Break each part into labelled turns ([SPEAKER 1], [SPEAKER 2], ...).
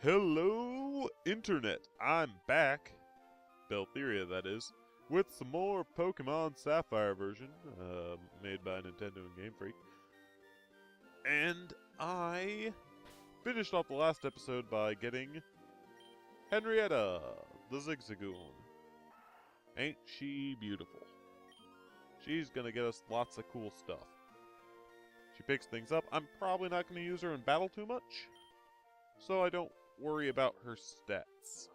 [SPEAKER 1] Hello, Internet! I'm back, Beltheria that is, with some more Pokemon Sapphire version, made by Nintendo and Game Freak. And I finished off the last episode by getting Henrietta, the Zigzagoon. Ain't she beautiful? She's gonna get us lots of cool stuff. She picks things up. I'm probably not gonna use her in battle too much, so I don't worry about her stats.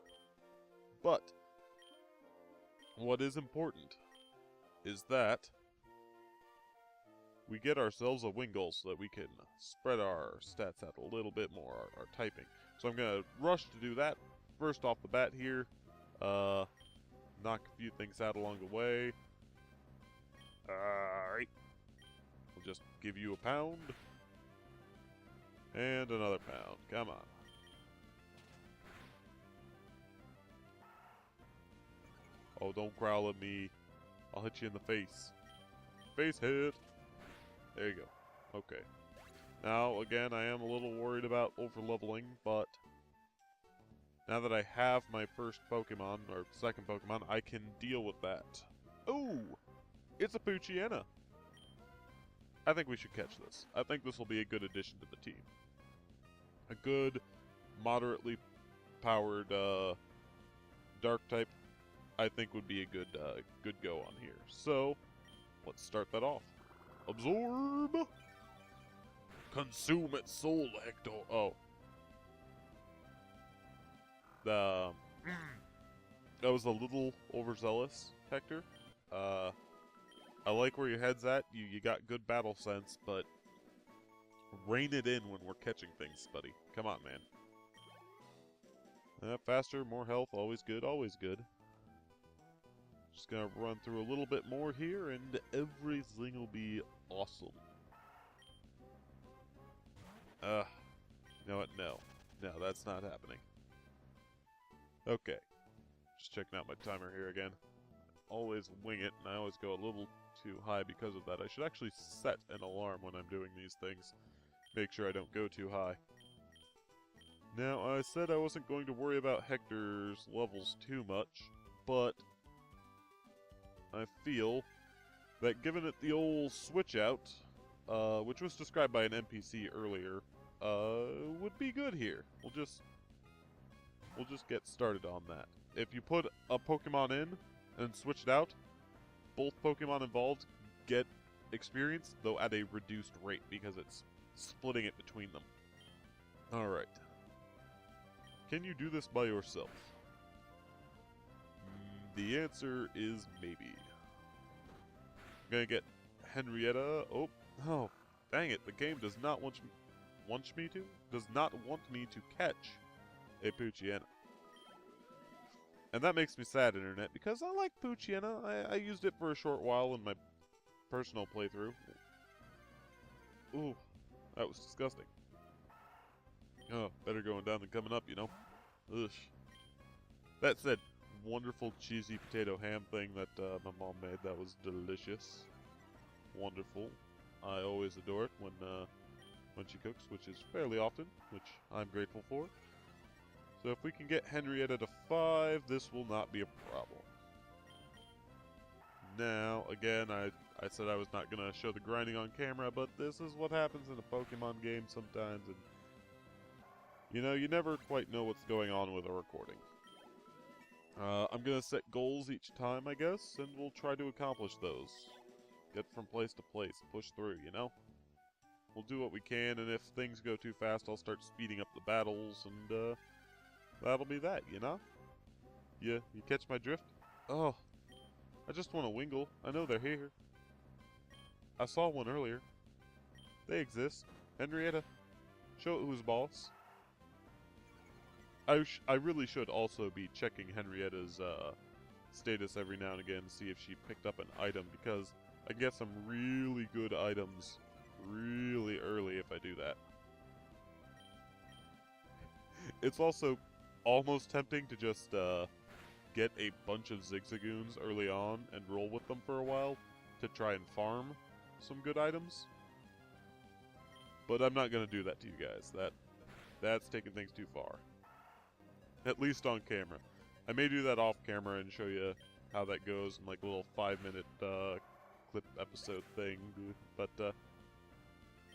[SPEAKER 1] But what is important is that we get ourselves a Wingull so that we can spread our stats out a little bit more, our typing. So I'm going to rush to do that first off the bat here. Knock a few things out along the way. Alright. We'll just give you a pound. And another pound. Come on. Oh, don't growl at me. I'll hit you in the face. Face hit. There you go. Okay. Now, again, I am a little worried about overleveling, but now that I have my first Pokemon, or second Pokemon, I can deal with that. Ooh! It's a Poochyena! I think we should catch this. I think this will be a good addition to the team. A good, moderately powered, Dark type, I think would be a good go on here. So, let's start that off. Absorb! Consume its soul, Hector! Oh. That was a little overzealous, Hector. I like where your head's at. You got good battle sense, but rein it in when we're catching things, buddy. Come on, man. Faster, more health, always good, always good. Just gonna run through a little bit more here, and everything will be awesome. You know what? No, that's not happening. Okay, just checking out my timer here again. Always wing it, and I always go a little too high because of that. I should actually set an alarm when I'm doing these things. Make sure I don't go too high. Now, I said I wasn't going to worry about Hector's levels too much, but I feel that giving it the old switch out, which was described by an NPC earlier, would be good here. We'll just get started on that. If you put a Pokemon in and switch it out, both Pokemon involved get experience, though at a reduced rate because it's splitting it between them. Alright. Can you do this by yourself? The answer is maybe. I'm gonna get Henrietta. Oh, dang it! The game does not want me to catch a Poochyena, and that makes me sad, Internet, because I like Poochyena. I used it for a short while in my personal playthrough. Ooh, that was disgusting. Oh, better going down than coming up, you know. Ugh. That said, wonderful cheesy potato ham thing that my mom made. That was delicious. Wonderful. I always adore it when she cooks, which is fairly often, which I'm grateful for. So if we can get Henrietta to 5, this will not be a problem. Now, again, I said I was not going to show the grinding on camera, but this is what happens in a Pokemon game sometimes, and you know, you never quite know what's going on with a recording. I'm gonna set goals each time, I guess, and we'll try to accomplish those. Get from place to place, push through, you know? We'll do what we can, and if things go too fast, I'll start speeding up the battles, and, that'll be that, you know? You catch my drift? Oh, I just want a Wingull. I know they're here. I saw one earlier. They exist. Henrietta, show it who's boss. I really should also be checking Henrietta's status every now and again to see if she picked up an item, because I get some really good items really early if I do that. It's also almost tempting to just get a bunch of Zigzagoons early on and roll with them for a while to try and farm some good items. But I'm not going to do that to you guys. That's taking things too far. At least on camera. I may do that off camera and show you how that goes in like a little 5-minute clip episode thing. But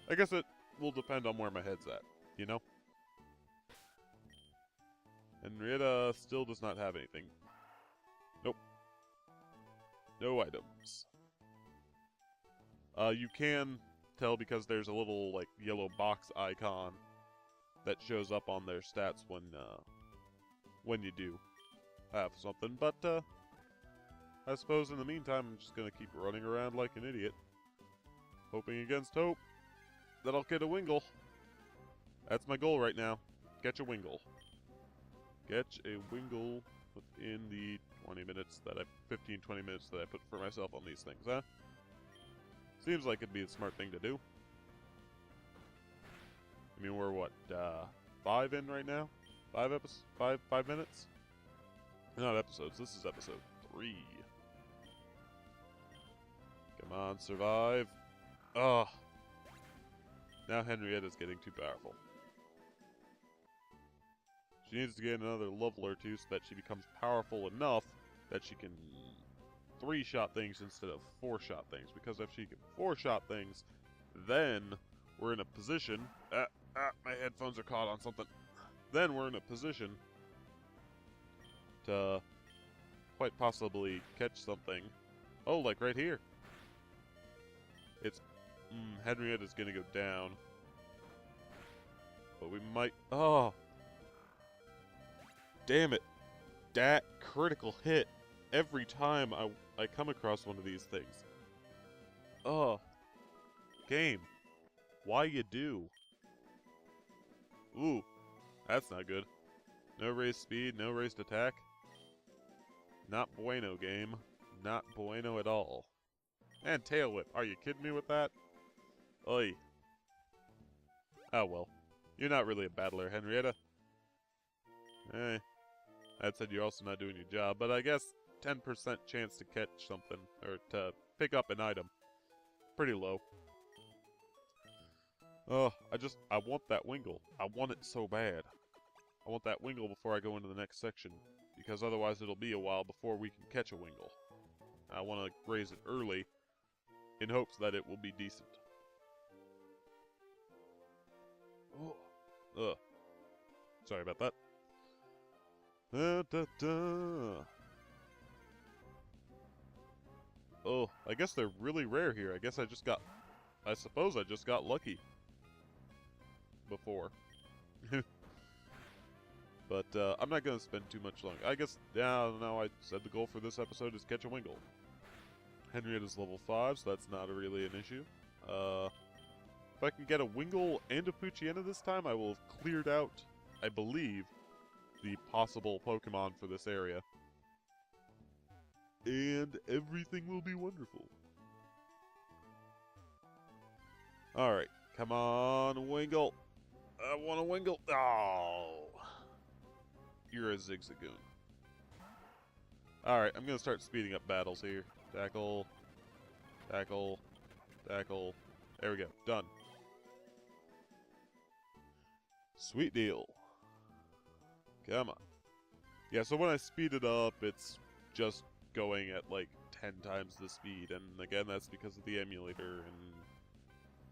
[SPEAKER 1] I guess it will depend on where my head's at, you know? Henrietta still does not have anything. Nope. No items. You can tell because there's a little, like, yellow box icon that shows up on their stats when you do have something. But, I suppose in the meantime, I'm just gonna keep running around like an idiot. Hoping against hope that I'll get a Wingle. That's my goal right now. Catch a Wingle. Catch a Wingle within the 20 minutes that 15-20 minutes that I put for myself on these things, huh? Seems like it'd be a smart thing to do. I mean, we're what, 5 in right now? 5 minutes? Not episodes, this is episode 3. Come on, survive. Ugh. Now Henrietta's getting too powerful. She needs to get another level or two so that she becomes powerful enough that she can 3-shot things instead of 4-shot things. Because if she can 4-shot things, then we're in a position... my headphones are caught on something. Then we're in a position to quite possibly catch something. Oh, like right here. It's... Henrietta's gonna go down. But we might... Oh! Damn it. That critical hit every time I come across one of these things. Oh. Game. Why you do? Ooh. That's not good. No raised speed, no raised attack. Not bueno, game. Not bueno at all. And tail whip. Are you kidding me with that? Oy. Oh well. You're not really a battler, Henrietta. Eh. That said, you're also not doing your job, but I guess 10% chance to catch something, or to pick up an item. Pretty low. Oh, I want that Wingle. I want it so bad. I want that Wingle before I go into the next section, because otherwise it'll be a while before we can catch a Wingle. I want to raise it early, in hopes that it will be decent. Oh. Ugh. Sorry about that. Oh, I guess they're really rare here. I suppose I just got lucky. Before. But, I'm not gonna spend too much longer. I guess, yeah, no, I said the goal for this episode is catch a Wingle. Henrietta's level 5, so that's not really an issue. If I can get a Wingle and a Poochyena this time, I will have cleared out, I believe, the possible Pokemon for this area. And everything will be wonderful. Alright, come on, Wingle. I want a Wingle. Oh. You're a Zigzagoon. Alright, I'm gonna start speeding up battles here. Tackle. Tackle. Tackle. There we go. Done. Sweet deal. Come on. Yeah, so when I speed it up, it's just going at like 10 times the speed, and again, that's because of the emulator. And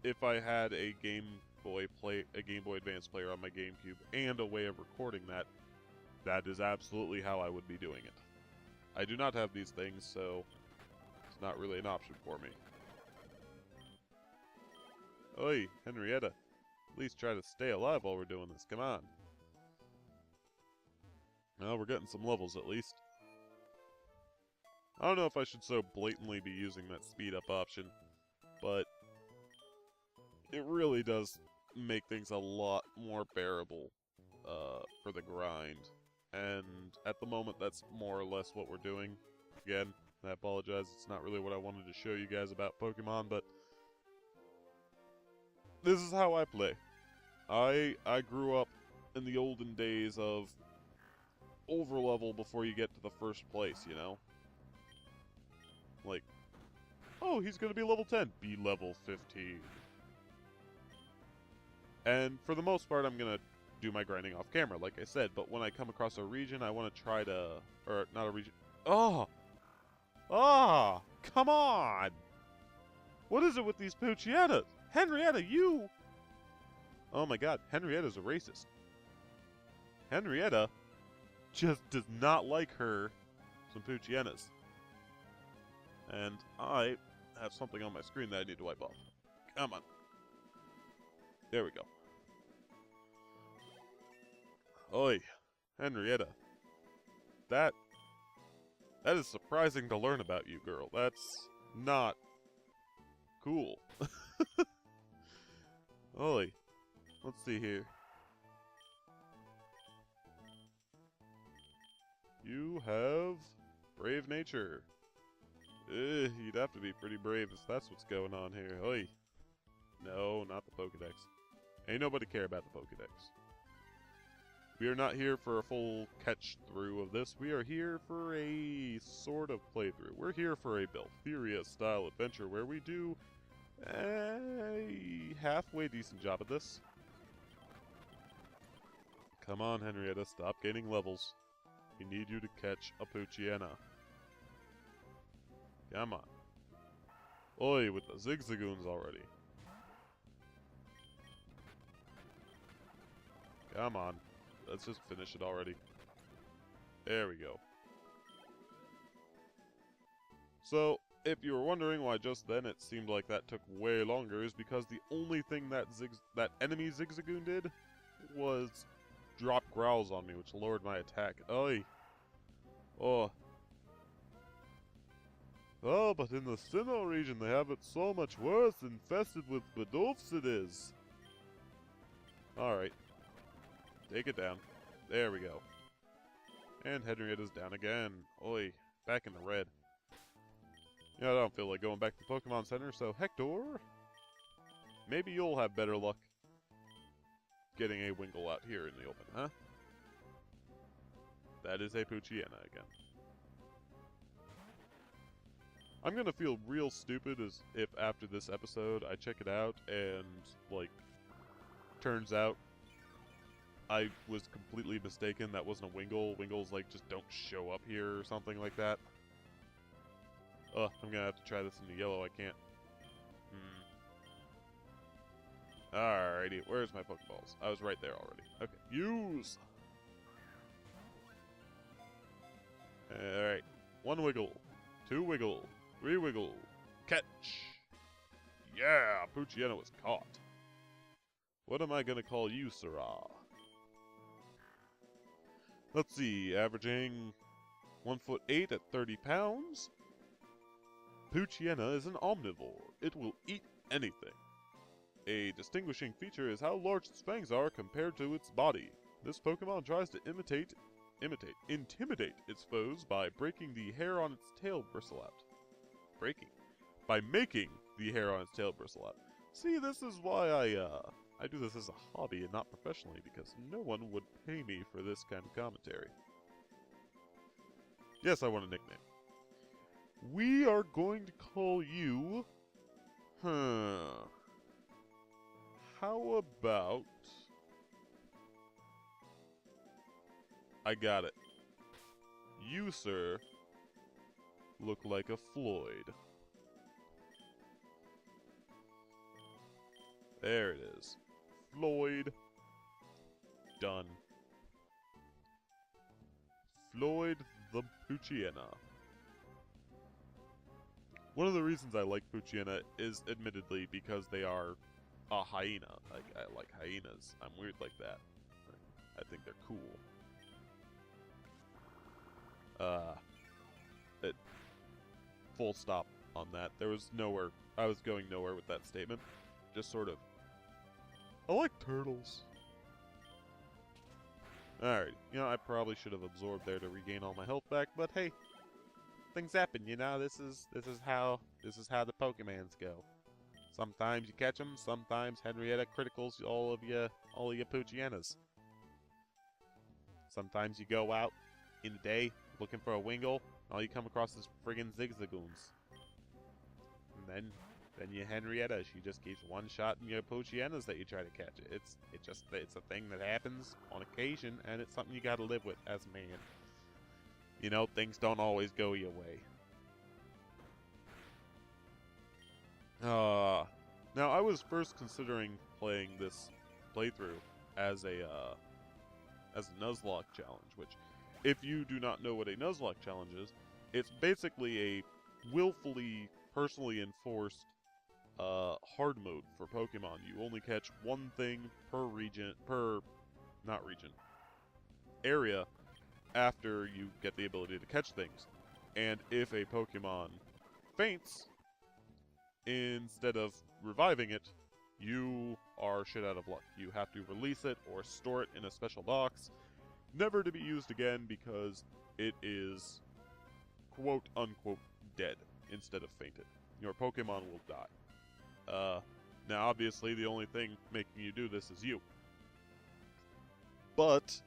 [SPEAKER 1] if I had a Game Boy Advance player on my GameCube and a way of recording that, that is absolutely how I would be doing it. I do not have these things, so it's not really an option for me. Oi, Henrietta. At least try to stay alive while we're doing this. Come on. Well, we're getting some levels at least. I don't know if I should so blatantly be using that speed up option, but it really does make things a lot more bearable for the grind. And at the moment, that's more or less what we're doing. Again, I apologize, it's not really what I wanted to show you guys about Pokemon, but this is how I play. I grew up in the olden days of overlevel before you get to the first place, you know? Like, oh, he's gonna be level 10. Be level 15. And for the most part, I'm gonna do my grinding off camera, like I said. But when I come across a region, I want to try to... Or, not a region... Oh! Ah! Come on! What is it with these Poochyettas? Henrietta, you... Oh my god, Henrietta's a racist. Henrietta just does not like her some Poochyettas. And I have something on my screen that I need to wipe off. Come on. There we go. Oi, Henrietta. That is surprising to learn about you, girl. That's not cool. Oi. Let's see here. You have brave nature. You'd have to be pretty brave if that's what's going on here. Oi. No, not the Pokedex. Ain't nobody care about the Pokedex. We are not here for a full catch-through of this. We are here for a sort of playthrough. We're here for a Beltheria-style adventure where we do a halfway decent job at this. Come on, Henrietta, stop gaining levels. We need you to catch a Poochyena. Come on. Oi, with the Zigzagoons already. Come on. Let's just finish it already. There we go. So, if you were wondering why just then it seemed like that took way longer, is because the only thing that enemy Zigzagoon did was drop growls on me, which lowered my attack. Oi! Oh. Oh, but in the Sinnoh region they have it so much worse. Infested with Bidulfs it is. Alright. Take it down. There we go. And Henrietta's down again. Oi. Back in the red. Yeah, I don't feel like going back to the Pokemon Center, so Hector, maybe you'll have better luck getting a Wingull out here in the open, huh? That is a Poochyena again. I'm gonna feel real stupid as if after this episode I check it out and, like, turns out I was completely mistaken. That wasn't a Wingull. Wingulls, like, just don't show up here or something like that. Ugh, I'm gonna have to try this in the yellow. I can't. Alrighty, where's my Pokeballs? I was right there already. Okay, use! Alright, 1 Wiggle, 2 Wiggle, 3 Wiggle, catch! Yeah, Poochyena was caught. What am I gonna call you, Sirrah? Let's see, averaging 1'8" at 30 pounds. Poochyena is an omnivore. It will eat anything. A distinguishing feature is how large its fangs are compared to its body. This Pokemon tries to intimidate its foes by breaking the hair on its tail bristle out. By making the hair on its tail bristle out. See, this is why I do this as a hobby and not professionally, because no one would pay me for this kind of commentary. Yes, I want a nickname. We are going to call you... How about... I got it. You, sir, look like a Floyd. There it is. Floyd. Done. Floyd the Poochyena. One of the reasons I like Poochyena is admittedly because they are a hyena. Like, I like hyenas. I'm weird like that. I think they're cool. Full stop on that. There was nowhere. I was going nowhere with that statement. Just sort of. I like turtles. Alright, you know, I probably should have absorbed there to regain all my health back, but hey, things happen, you know. This is how the Pokemans go. Sometimes you catch them, sometimes Henrietta criticals all of your Poochyenas. Sometimes you go out in the day looking for a Wingull, and all you come across is friggin' Zigzagoons. And then Then you Henrietta, she just keeps one-shotting your Poochyena that you try to catch. It's a thing that happens on occasion, and it's something you gotta live with as a man. You know, things don't always go your way. Now I was first considering playing this playthrough as a Nuzlocke challenge, which, if you do not know what a Nuzlocke challenge is, it's basically a willfully, personally enforced hard mode for Pokemon. You only catch one thing per area after you get the ability to catch things. And if a Pokemon faints, instead of reviving it, you are shit out of luck. You have to release it or store it in a special box, never to be used again because it is quote-unquote dead instead of fainted. Your Pokemon will die. Now obviously the only thing making you do this is you. But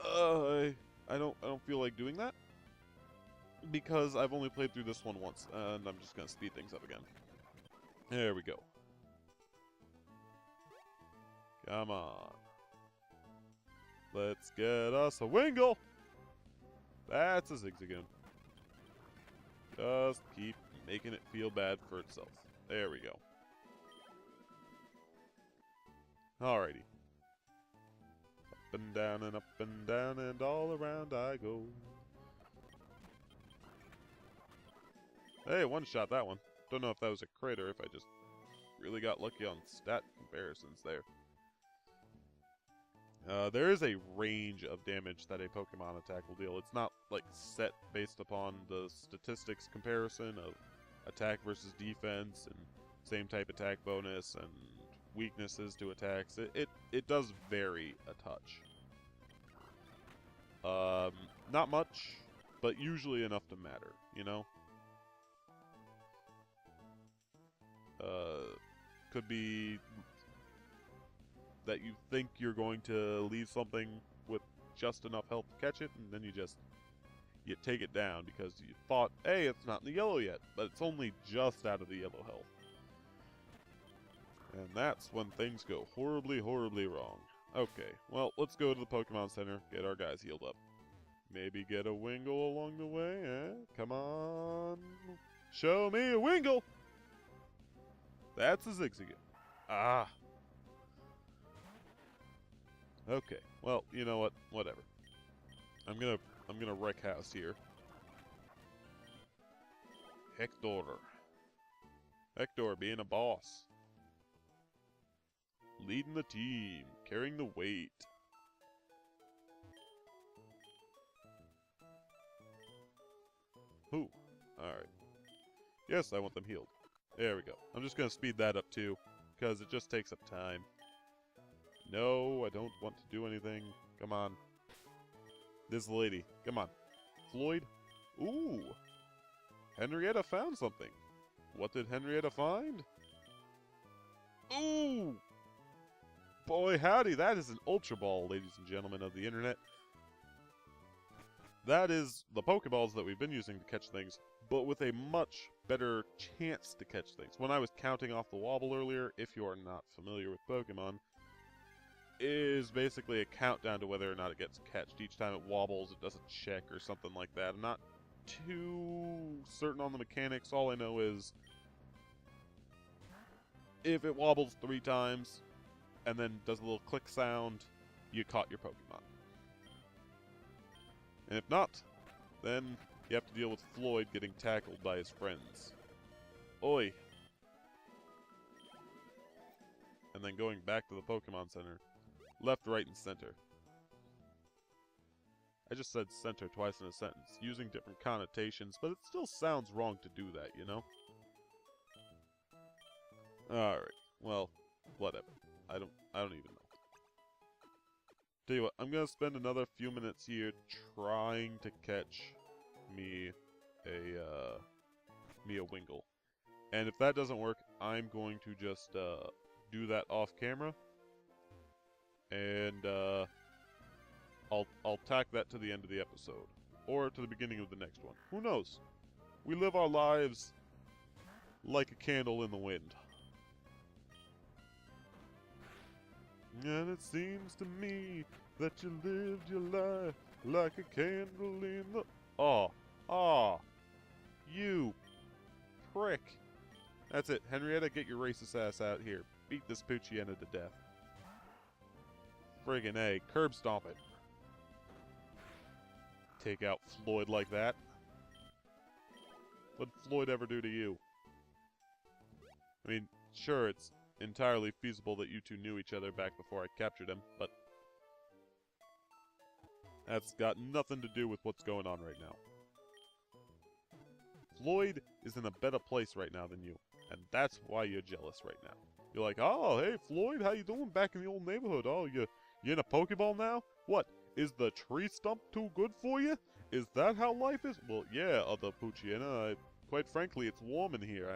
[SPEAKER 1] I don't feel like doing that because I've only played through this one once, and I'm just gonna speed things up again. There we go. Come on. Let's get us a Wingull! That's a Zigzagoon. Just keep making it feel bad for itself. There we go. Alrighty. Up and down and all around I go. Hey, one-shot that one. Don't know if that was a crit or if I just really got lucky on stat comparisons there. There is a range of damage that a Pokemon attack will deal. It's not, like, set based upon the statistics comparison of attack versus defense and same type attack bonus and weaknesses to attacks. It does vary a touch. Not much, but usually enough to matter, you know? Could be that you think you're going to leave something with just enough health to catch it, and then you take it down because you thought, hey, it's not in the yellow yet, but it's only just out of the yellow health. And that's when things go horribly, horribly wrong. Okay, well, let's go to the Pokemon Center, get our guys healed up. Maybe get a Wingull along the way, eh? Come on. Show me a Wingull! That's a Zigzagoon. Ah. Okay, well, you know what? Whatever. I'm gonna wreck house here. Hector. Hector being a boss. Leading the team, carrying the weight. Ooh, alright. Yes, I want them healed. There we go. I'm just gonna speed that up too, because it just takes up time. No, I don't want to do anything. Come on. This lady. Come on. Floyd? Ooh! Henrietta found something. What did Henrietta find? Ooh! Boy, howdy, that is an Ultra Ball, ladies and gentlemen of the internet. That is the Pokeballs that we've been using to catch things, but with a much better chance to catch things. When I was counting off the wobble earlier, if you are not familiar with Pokemon, is basically a countdown to whether or not it gets catched. Each time it wobbles, it does a check or something like that. I'm not too certain on the mechanics. All I know is if it wobbles 3 times and then does a little click sound, you caught your Pokemon. And if not, then you have to deal with Floyd getting tackled by his friends. Oi! And then going back to the Pokemon Center. Left, right, and center. I just said center twice in a sentence, using different connotations, but it still sounds wrong to do that, you know? Alright, well, whatever. I don't even know. Tell you what, I'm gonna spend another few minutes here trying to catch me a Wingull. And if that doesn't work, I'm going to just do that off camera. And I'll tack that to the end of the episode, or to the beginning of the next one. Who knows? We live our lives like a candle in the wind. And it seems to me that you lived your life like a candle in the... Oh, you prick. That's it. Henrietta, get your racist ass out here. Beat this Poochyena to death. Friggin' A. Curb stomp it. Take out Floyd like that. What'd Floyd ever do to you? I mean, sure, it's entirely feasible that you two knew each other back before I captured him, but that's got nothing to do with what's going on right now. Floyd is in a better place right now than you, and that's why you're jealous right now. You're like, oh, hey, Floyd, how you doing back in the old neighborhood? Oh, you in a Pokeball now? What, is the tree stump too good for you? Is that how life is? Well, yeah, other Poochyena. Quite frankly, it's warm in here.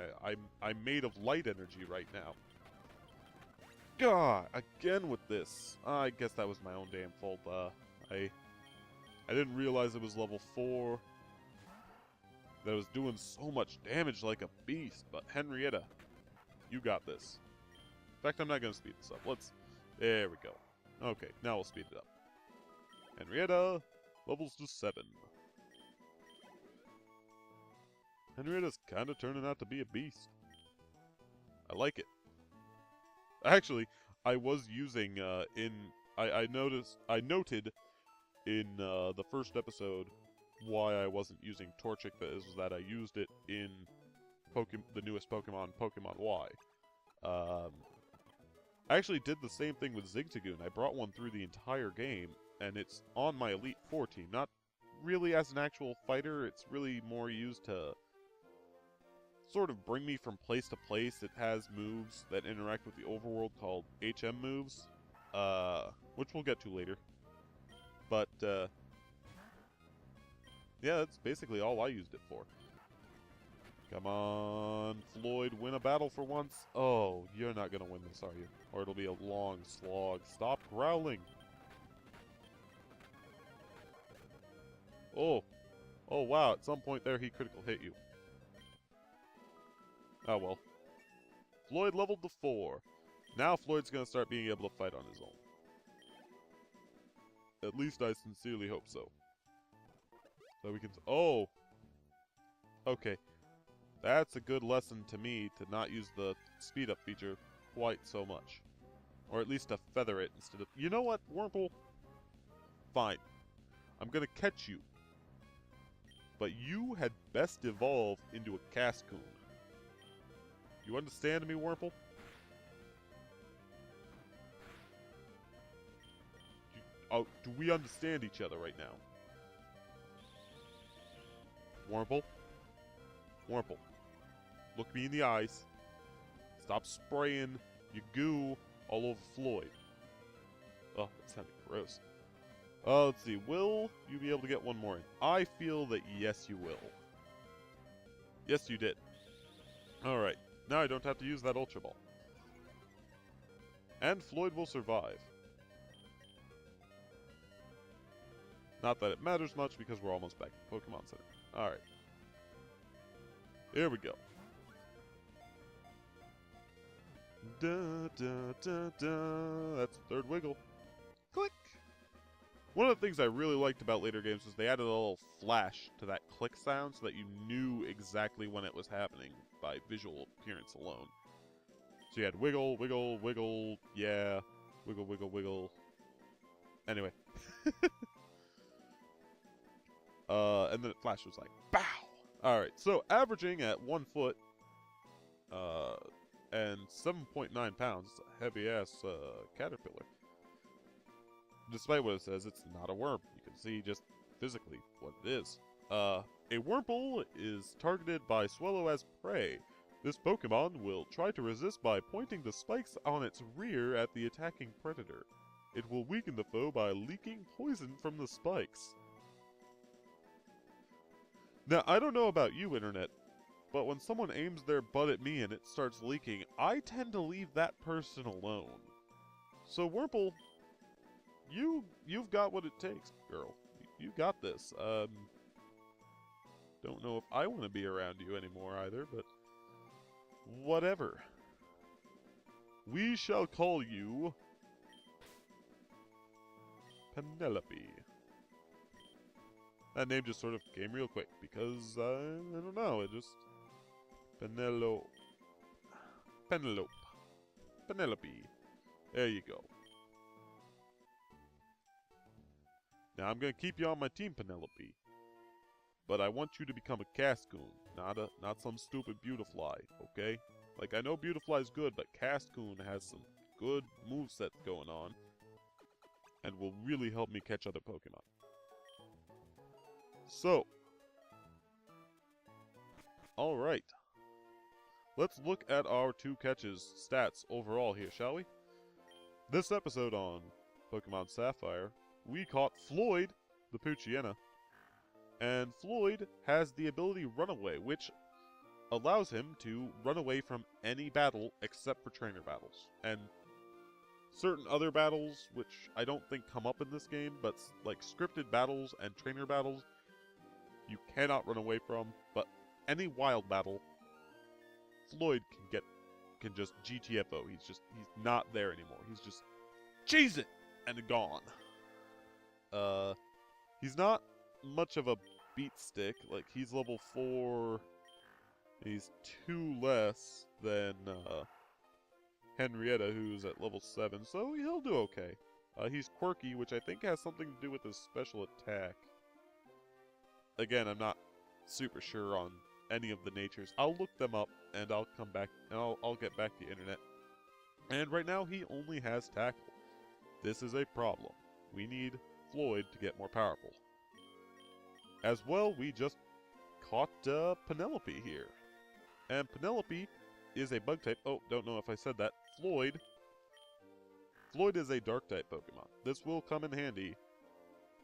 [SPEAKER 1] I'm made of light energy right now. God, again with this. I guess that was my own damn fault. I didn't realize it was level 4. That I was doing so much damage like a beast. But Henrietta, you got this. In fact, I'm not going to speed this up. There we go. Okay, now we'll speed it up. Henrietta, levels to 7. Henrietta's kind of turning out to be a beast. I like it. Actually, I was using, I noted in the first episode why I wasn't using Torchic, is that I used it in the newest Pokemon, Pokemon Y. I actually did the same thing with Zigzagoon. I brought one through the entire game, and it's on my Elite Four team. Not really as an actual fighter, it's really more used to sort of bring me from place to place. It has moves that interact with the overworld called HM moves, which we'll get to later. But, yeah, that's basically all I used it for. Come on, Floyd, win a battle for once. Oh, you're not gonna win this, are you? Or it'll be a long slog. Stop growling. Oh, wow, at some point there he critical hit you. Oh well. Floyd leveled to 4. Now Floyd's gonna start being able to fight on his own. At least I sincerely hope so. So we can... Oh! Okay. That's a good lesson to me to not use the speed up feature quite so much. Or at least to feather it instead of... You know what, Wurmple? Fine. I'm gonna catch you. But you had best evolve into a Cascoon. You understand me, Wurmple? Do we understand each other right now? Wurmple? Wurmple. Look me in the eyes. Stop spraying your goo all over Floyd. Oh, that sounded gross. Let's see. Will you be able to get one more in? I feel that yes, you will. Yes, you did. Alright. Now I don't have to use that Ultra Ball. And Floyd will survive. Not that it matters much because we're almost back to Pokemon Center. Alright. Here we go. Da, da, da, da. That's the third wiggle. Click! One of the things I really liked about later games was they added a little flash to that click sound so that you knew exactly when it was happening by visual appearance alone. So you had wiggle, wiggle, wiggle, yeah, wiggle, wiggle, wiggle. Anyway. And then it flashed, was like, BOW! Alright, so averaging at 1 foot, and 7.9 pounds, it's a heavy-ass, caterpillar. Despite what it says, it's not a worm. You can see just physically what it is. A Wurmple is targeted by Swallow as prey. This Pokemon will try to resist by pointing the spikes on its rear at the attacking predator. It will weaken the foe by leaking poison from the spikes. Now, I don't know about you, Internet, but when someone aims their butt at me and it starts leaking, I tend to leave that person alone. So, Wurmple, you've got what it takes, girl. You got this. Don't know if I want to be around you anymore either, but whatever. We shall call you Penelope. That name just sort of came real quick because, I don't know, it just... Penelope. Penelope. There you go. Now, I'm gonna keep you on my team, Penelope. But I want you to become a Cascoon, not some stupid Beautifly, okay? Like, I know Beautifly's good, but Cascoon has some good movesets going on. And will really help me catch other Pokemon. So. Alright. Let's look at our 2 catches stats overall here, shall we? This episode on Pokemon Sapphire, we caught Floyd, the Poochyena. And Floyd has the ability Runaway, which allows him to run away from any battle except for trainer battles. And certain other battles, which I don't think come up in this game, but like scripted battles and trainer battles, you cannot run away from. But any wild battle, Floyd can just GTFO. He's not there anymore. He's just cheese it and gone. He's not much of a beat stick. Like, he's level 4. He's 2 less than Henrietta, who's at level 7, so he'll do okay. He's quirky, which I think has something to do with his special attack. Again, I'm not super sure on any of the natures. I'll look them up, and I'll come back, and I'll get back to the internet. And right now, he only has Tackle. This is a problem. We need Floyd to get more powerful. As well, we just caught Penelope here. And Penelope is a bug type. Oh, don't know if I said that. Floyd is a dark type Pokemon. This will come in handy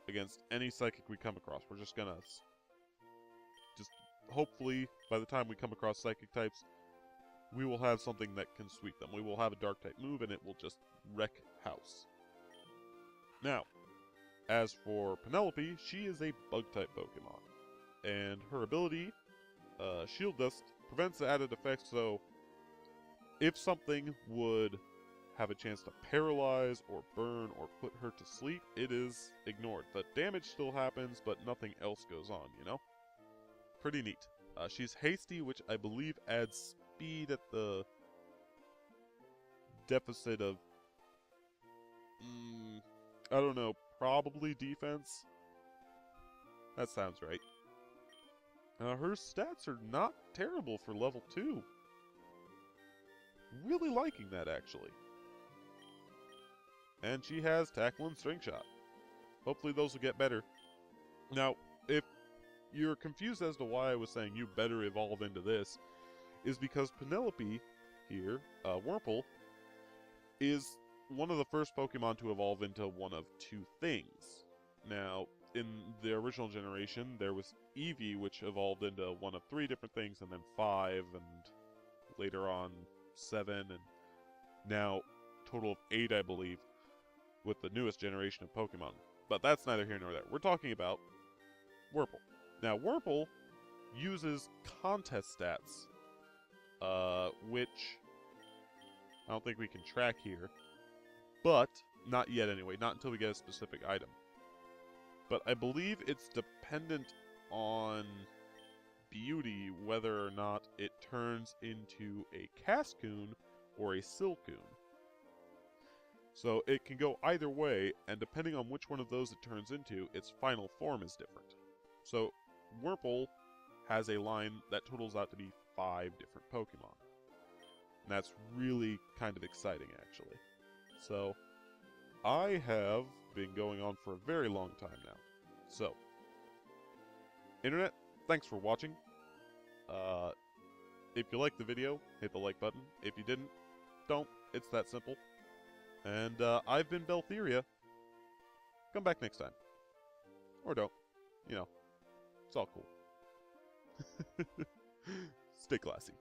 [SPEAKER 1] against any psychic we come across. We're just gonna hopefully by the time we come across psychic types, we will have something that can sweep them. We will have a dark type move and it will just wreck house. Now, as for Penelope, she is a bug type Pokemon. And her ability, Shield Dust, prevents the added effects, so if something would have a chance to paralyze or burn or put her to sleep, it is ignored. The damage still happens, but nothing else goes on, you know? Pretty neat. She's hasty, which I believe adds speed at the deficit of, I don't know, probably defense? That sounds right. Her stats are not terrible for level 2. Really liking that, actually. And she has Tackle and String Shot. Hopefully those will get better. Now, if you're confused as to why I was saying you better evolve into this, is because Penelope here, Wurmple, is one of the first Pokemon to evolve into one of 2 things. Now, in the original generation, there was Eevee, which evolved into one of 3 different things, and then 5, and later on 7, and now total of 8, I believe, with the newest generation of Pokemon. But that's neither here nor there. We're talking about Wurmple. Now, Wurmple uses contest stats, which I don't think we can track here, but not yet anyway, not until we get a specific item. But I believe it's dependent on beauty whether or not it turns into a Cascoon or a Silcoon. So it can go either way, and depending on which one of those it turns into, its final form is different. So Wurmple has a line that totals out to be 5 different Pokemon. And that's really kind of exciting, actually. So I have been going on for a very long time now. So, Internet, thanks for watching. If you liked the video, hit the like button. If you didn't, don't. It's that simple. And I've been Beltheria. Come back next time. Or don't. You know, it's all cool. Stay classy.